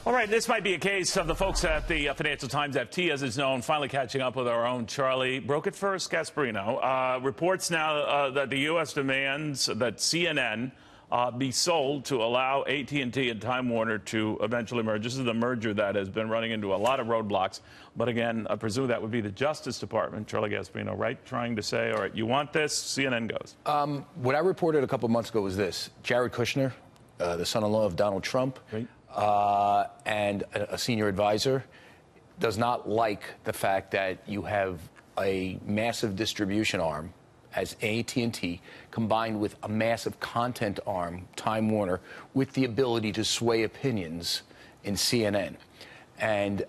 All right, this might be a case of the folks at the Financial Times, FT as it's known, finally catching up with our own Charlie. Broke it first, Gasparino. Reports now that the U.S. demands that CNN be sold to allow AT&T and Time Warner to eventually merge. This is the merger that has been running into a lot of roadblocks. But again, I presume that would be the Justice Department, Charlie Gasparino, right? Trying to say, all right, you want this, CNN goes. What I reported a couple months ago was this. Jared Kushner, the son-in-law of Donald Trump, right, and a senior advisor, does not like the fact that you have a massive distribution arm as AT&T combined with a massive content arm, Time Warner, with the ability to sway opinions in CNN. And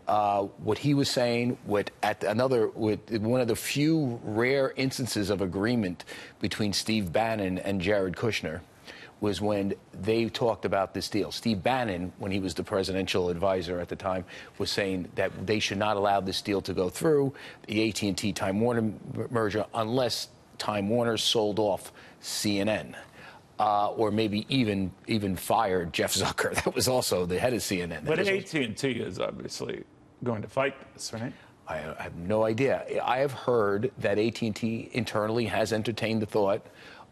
what he was saying, with one of the few rare instances of agreement between Steve Bannon and Jared Kushner, was when they talked about this deal. Steve Bannon, when he was the presidential advisor at the time, was saying that they should not allow this deal to go through, the AT&T Time Warner merger, unless Time Warner sold off CNN, or maybe even fired Jeff Zucker. That was also the head of CNN. But AT&T is obviously going to fight this, right? I have no idea. I have heard that AT&T internally has entertained the thought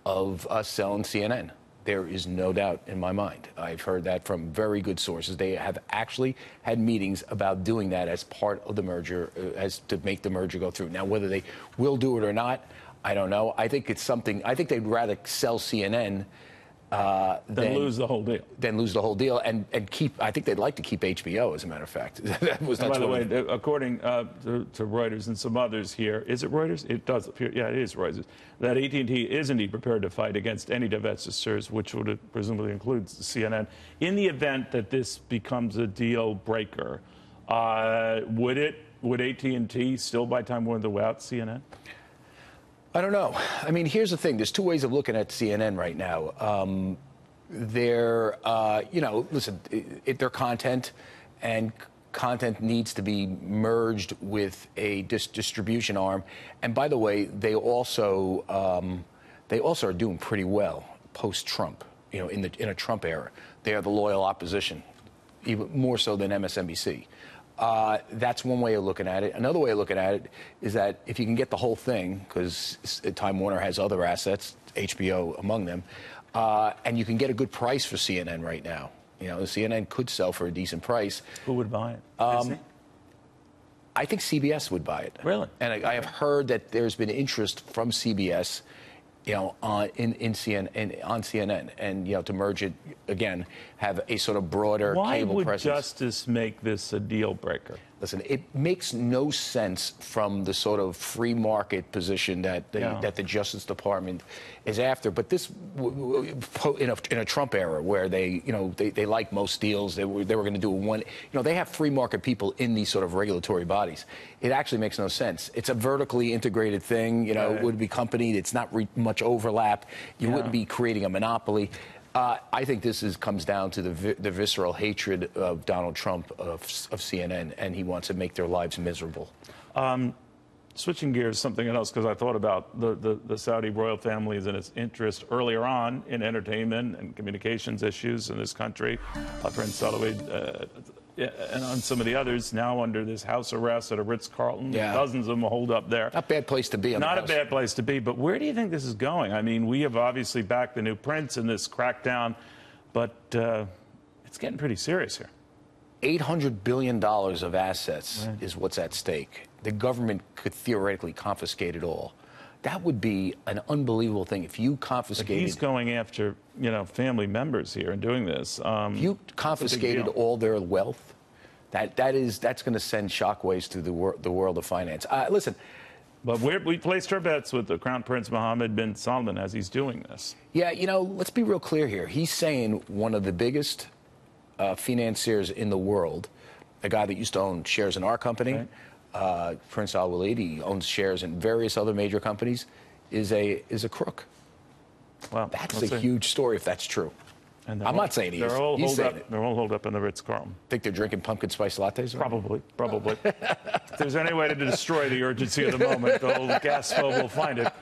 of us selling CNN. There is no doubt in my mind. I've heard that from very good sources. They have actually had meetings about doing that as part of the merger, as to make the merger go through. Now, whether they will do it or not, I don't know. I think it's something. I think they'd rather sell CNN than lose the whole deal. Then lose the whole deal and keep. I think they'd like to keep HBO, as a matter of fact. That was. By the way, according to Reuters and some others here, is it Reuters? It does appear. Yeah, it is Reuters. That AT&T is indeed prepared to fight against any divestitures, which would presumably include CNN, in the event that this becomes a deal breaker. Would AT&T still buy Time Warner without CNN? I don't know. I mean, here's the thing. There's two ways of looking at CNN right now. Listen, their content, and content needs to be merged with a distribution arm. And by the way, they also are doing pretty well post-Trump. You know, in a Trump era, they are the loyal opposition, even more so than MSNBC. That's one way of looking at it. Another way of looking at it is that if you can get the whole thing, because Time Warner has other assets, HBO among them, and you can get a good price for CNN right now. You know, CNN could sell for a decent price. Who would buy it? I think CBS would buy it. Really? And I have heard that there's been interest from CBS, you know, on CNN, and you know, to merge it again, have a sort of broader cable presence. Why would Justice make this a deal breaker? Listen, it makes no sense from the sort of free market position that the Justice Department is after. But this, in a Trump era where they like most deals, they were going to do one. You know, they have free market people in these sort of regulatory bodies. It actually makes no sense. It's a vertically integrated thing. You know, It would be company. It's not much overlap. You wouldn't be creating a monopoly. I think this comes down to the visceral hatred of Donald Trump of CNN, and he wants to make their lives miserable. Switching gears, something else, because I thought about the Saudi royal families and its interest earlier on in entertainment and communications issues in this country. Prince Saud and on some of the others now under this house arrest at a Ritz-Carlton. Dozens of them hold up there. Not a bad place to be. Not a bad place to be. But where do you think this is going? I mean, we have obviously backed the new prince in this crackdown, but it's getting pretty serious here. $800 billion of assets is what's at stake. The government could theoretically confiscate it all. That would be an unbelievable thing if you confiscated. But he's going after, you know, family members here and doing this. If you confiscated all their wealth, that's going to send shockwaves through the world of finance. Listen. But we placed our bets with the Crown Prince Mohammed bin Salman as he's doing this. Yeah, you know, let's be real clear here. He's saying one of the biggest financiers in the world, a guy that used to own shares in our company, Prince Al-Walid, he owns shares in various other major companies, is a crook. Well, that's a huge story if that's true. And I'm not saying he is. He's saying it. They're all holed up in the Ritz-Carlton. Think they're drinking pumpkin spice lattes? Probably. If there's any way to destroy the urgency of the moment, the old gas stove will find it.